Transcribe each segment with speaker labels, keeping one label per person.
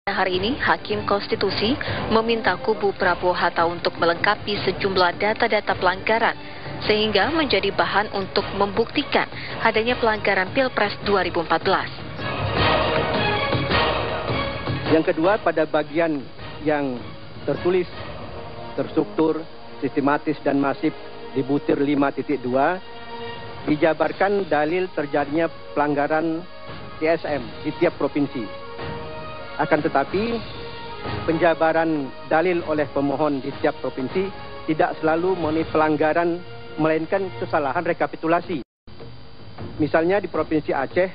Speaker 1: Hari ini, Hakim Konstitusi meminta kubu Prabowo Hatta untuk melengkapi sejumlah data-data pelanggaran, sehingga menjadi bahan untuk membuktikan adanya pelanggaran Pilpres 2014.
Speaker 2: Yang kedua, pada bagian yang tertulis, terstruktur, sistematis dan masif di butir 5.2, dijabarkan dalil terjadinya pelanggaran TSM di tiap provinsi. Akan tetapi, penjabaran dalil oleh pemohon di tiap provinsi tidak selalu memenuhi pelanggaran, melainkan kesalahan rekapitulasi. Misalnya di Provinsi Aceh,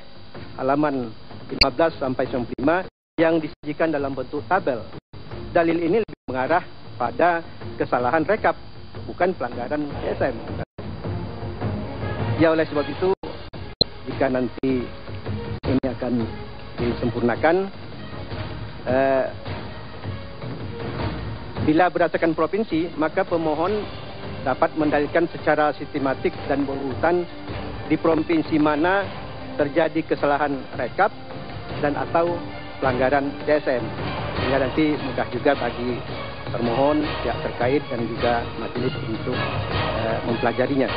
Speaker 2: halaman 15 sampai 95, yang disajikan dalam bentuk tabel. Dalil ini lebih mengarah pada kesalahan rekap, bukan pelanggaran TSM. Ya, oleh sebab itu, jika nanti ini akan disempurnakan, bila berdasarkan provinsi, maka pemohon dapat mendalilkan secara sistematik dan berurutan di provinsi mana terjadi kesalahan rekap dan atau pelanggaran TSM. Sehingga nanti mudah juga bagi termohon, pihak terkait dan juga majelis untuk mempelajarinya.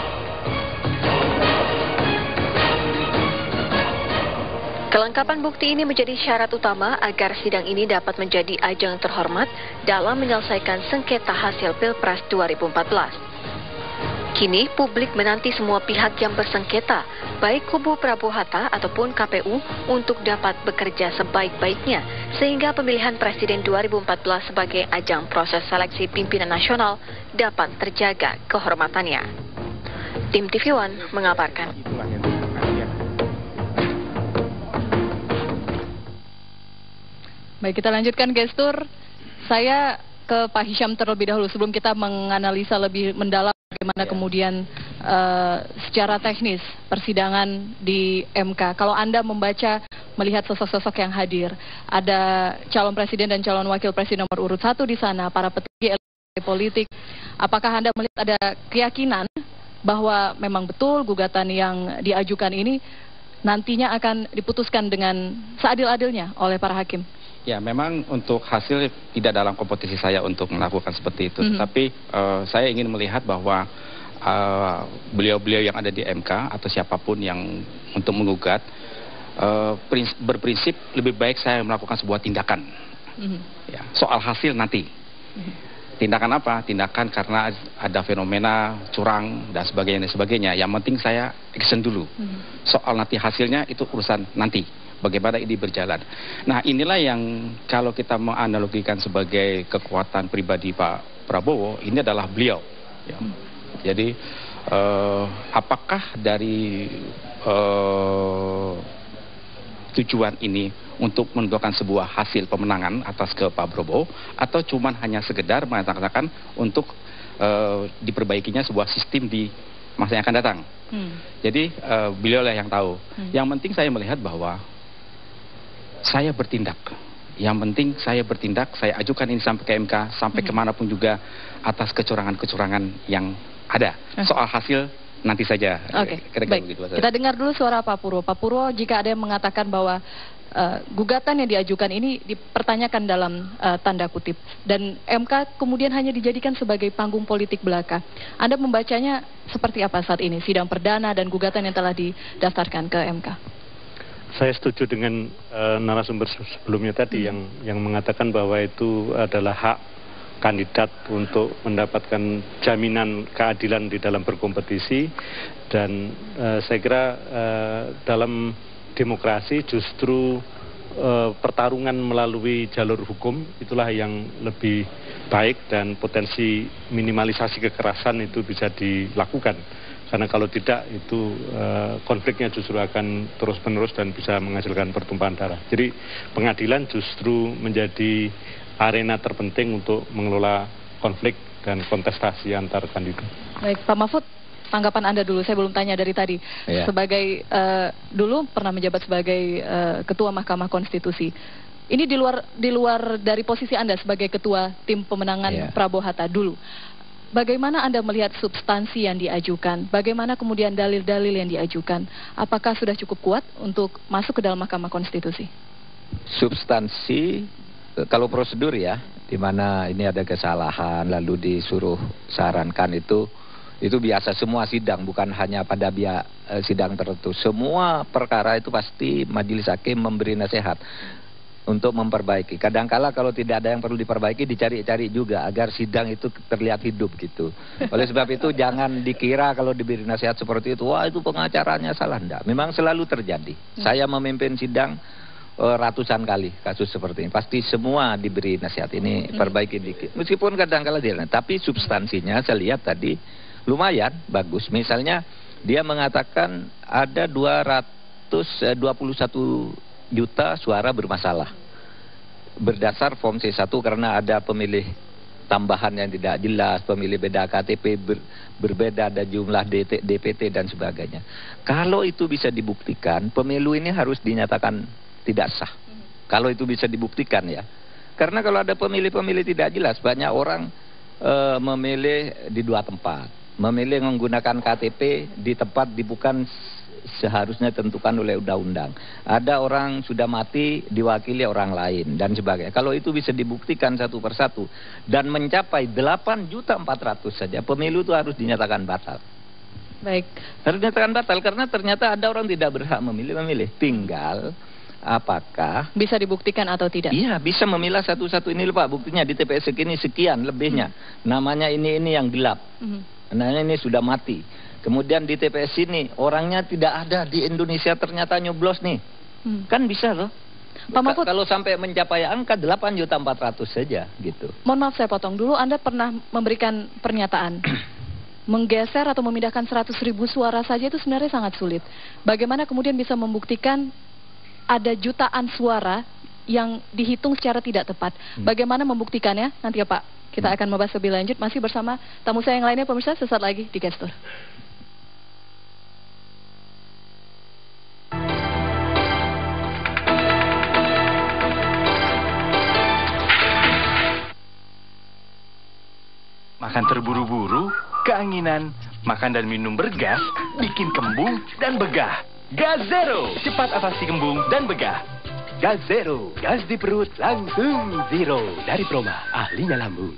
Speaker 1: Kelengkapan bukti ini menjadi syarat utama agar sidang ini dapat menjadi ajang terhormat dalam menyelesaikan sengketa hasil Pilpres 2014. Kini publik menanti semua pihak yang bersengketa, baik kubu Prabowo Hatta ataupun KPU, untuk dapat bekerja sebaik-baiknya sehingga pemilihan Presiden 2014 sebagai ajang proses seleksi pimpinan nasional dapat terjaga kehormatannya. Tim TV One mengabarkan.
Speaker 3: Baik, kita lanjutkan gestur. Saya ke Pak Hisham terlebih dahulu sebelum kita menganalisa lebih mendalam bagaimana kemudian secara teknis persidangan di MK. Kalau Anda membaca, melihat sosok-sosok yang hadir, ada calon presiden dan calon wakil presiden nomor urut 1 di sana, para petinggi politik. Apakah Anda melihat ada keyakinan bahwa memang betul gugatan yang diajukan ini nantinya akan diputuskan dengan seadil-adilnya oleh para hakim?
Speaker 4: Ya, memang untuk hasil tidak dalam kompetisi saya untuk melakukan seperti itu. Tapi saya ingin melihat bahwa beliau-beliau yang ada di MK atau siapapun yang untuk menggugat berprinsip lebih baik saya melakukan sebuah tindakan. Ya, soal hasil nanti. Tindakan apa? Tindakan karena ada fenomena curang dan sebagainya. Yang penting saya action dulu. Soal nanti hasilnya itu urusan nanti. Bagaimana ini berjalan. Nah, inilah yang kalau kita menganalogikan sebagai kekuatan pribadi Pak Prabowo, ini adalah beliau. Ya. Jadi, apakah dari tujuan ini untuk menentukan sebuah hasil pemenangan atas ke Pak Prabowo, atau cuman hanya sekedar mengatakan untuk diperbaikinya sebuah sistem di masa yang akan datang. Jadi, beliau lah yang tahu. Yang penting saya melihat bahwa saya bertindak. Yang penting saya bertindak, saya ajukan ini sampai ke MK, sampai kemanapun juga atas kecurangan-kecurangan yang ada. Soal hasil nanti saja.
Speaker 3: Oke, baik. Kita dengar dulu suara Pak Purwo. Pak Purwo, jika ada yang mengatakan bahwa gugatan yang diajukan ini dipertanyakan dalam tanda kutip, dan MK kemudian hanya dijadikan sebagai panggung politik belaka, Anda membacanya seperti apa saat ini, sidang perdana dan gugatan yang telah didaftarkan ke MK?
Speaker 5: Saya setuju dengan narasumber sebelumnya tadi yang mengatakan bahwa itu adalah hak kandidat untuk mendapatkan jaminan keadilan di dalam berkompetisi, dan saya kira dalam demokrasi justru pertarungan melalui jalur hukum itulah yang lebih baik, dan potensi minimalisasi kekerasan itu bisa dilakukan. Karena kalau tidak, itu konfliknya justru akan terus-menerus dan bisa menghasilkan pertumpahan darah. Jadi pengadilan justru menjadi arena terpenting untuk mengelola konflik dan kontestasi antar kandidat. Baik,
Speaker 3: Pak Mahfud, tanggapan Anda dulu. Saya belum tanya dari tadi. Ya. Sebagai dulu pernah menjabat sebagai Ketua Mahkamah Konstitusi. Ini di luar dari posisi Anda sebagai Ketua Tim Pemenangan Prabowo Hatta dulu. Bagaimana Anda melihat substansi yang diajukan? Bagaimana kemudian dalil-dalil yang diajukan? Apakah sudah cukup kuat untuk masuk ke dalam Mahkamah Konstitusi?
Speaker 6: Substansi Kalau prosedur ya, di mana ini ada kesalahan lalu disuruh sarankan itu biasa semua sidang, bukan hanya pada sidang tertentu. Semua perkara itu pasti majelis hakim memberi nasihat untuk memperbaiki. Kadangkala kalau tidak ada yang perlu diperbaiki, dicari-cari juga agar sidang itu terlihat hidup gitu. Oleh sebab itu jangan dikira kalau diberi nasihat seperti itu, wah itu pengacaranya salah. Enggak, memang selalu terjadi. Saya memimpin sidang ratusan kali kasus seperti ini. Pasti semua diberi nasihat, ini perbaiki dikit. Meskipun kadangkala tidak, tapi substansinya saya lihat tadi lumayan bagus. Misalnya dia mengatakan ada 221 juta suara bermasalah berdasar form C1 karena ada pemilih tambahan yang tidak jelas, pemilih beda KTP berbeda, ada jumlah DPT dan sebagainya. Kalau itu bisa dibuktikan, pemilu ini harus dinyatakan tidak sah. Kalau itu bisa dibuktikan ya. Karena kalau ada pemilih-pemilih tidak jelas, banyak orang memilih di 2 tempat, memilih menggunakan KTP di tempat bukan seharusnya tentukan oleh undang-undang. Ada orang sudah mati diwakili orang lain dan sebagainya. Kalau itu bisa dibuktikan satu persatu dan mencapai 8.400.000 saja, pemilu itu harus dinyatakan batal.
Speaker 3: Baik.
Speaker 6: Harus dinyatakan batal karena ternyata ada orang tidak berhak memilih. Tinggal apakah
Speaker 3: bisa dibuktikan atau tidak? Iya,
Speaker 6: bisa memilah satu-satu. Ini Pak, buktinya di TPS segini sekian lebihnya. Namanya ini yang gelap. Namanya ini sudah mati. Kemudian di TPS ini orangnya tidak ada di Indonesia, ternyata nyoblos nih. Kan bisa loh.
Speaker 3: Pak Mahfud,
Speaker 6: kalau sampai mencapai angka 8.400.000 saja gitu.
Speaker 3: Mohon maaf saya potong dulu, Anda pernah memberikan pernyataan menggeser atau memindahkan 100.000 suara saja itu sebenarnya sangat sulit. Bagaimana kemudian bisa membuktikan ada jutaan suara yang dihitung secara tidak tepat? Bagaimana membuktikannya? Nanti ya Pak, kita akan membahas lebih lanjut. Masih bersama tamu saya yang lainnya pemirsa, sesaat lagi di Gestur.
Speaker 7: Makan terburu-buru, keanginan, makan dan minum bergas, bikin kembung dan begah. Gas Zero, cepat atasi kembung dan begah. Gas Zero, gas di perut langsung zero. Dari Proma, ahlinya lambung.